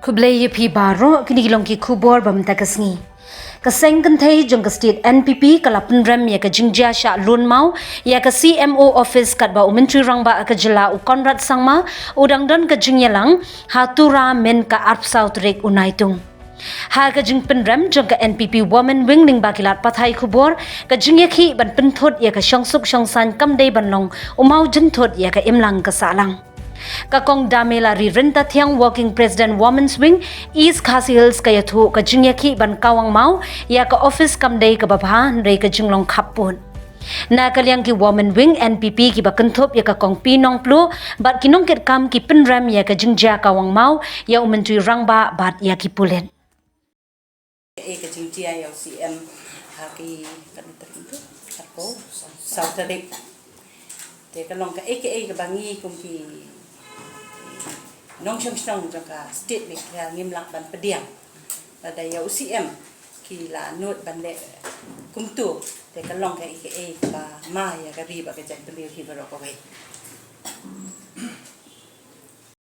Kublai pi baro kini long ki kubor bam takasngi. Ka Seng Kynthei jong ka state NPP kala Pynrem ya ka Jingja Shah lun mau ya ka CMO office kat ba Menteri Rangba ka jela u Konrad sangma udang don ka Jingyalang hatura men ka arpsau trek unaitung. Ha ka Jing Pynrem jong ka NPP woman wing ning bakilat pathai kubor ka Jingyakhi ban penthot ya ka syongsuk syongsan kamdei banlong umau jenthot ya ka imlang ka salang. Kakong damela ri renta thiang working president women's wing East Khasi Hills kaya thu ka Jingyakhi ban Kawang mau ya ka office kamdei ka babha rei ka Jinglong khapun. Na kalyang ki women wing NPP ki bakanthop ya ka kong pinong plu bat kinong ket kam ki Pynrem ya ka Jingja Kawang mau ya Menteri Rangba bat ya ki pulen. Ka Jingja ya CM haki kan itu ako South Direct te ka long ka AKA ka bangi kum ki nong song ka state me ka ngimlak ban pediang pada ya UCM ki la not ban le kum tu te ka long ka AKA ka ma ya ka riba ka jak beliau hi baro ko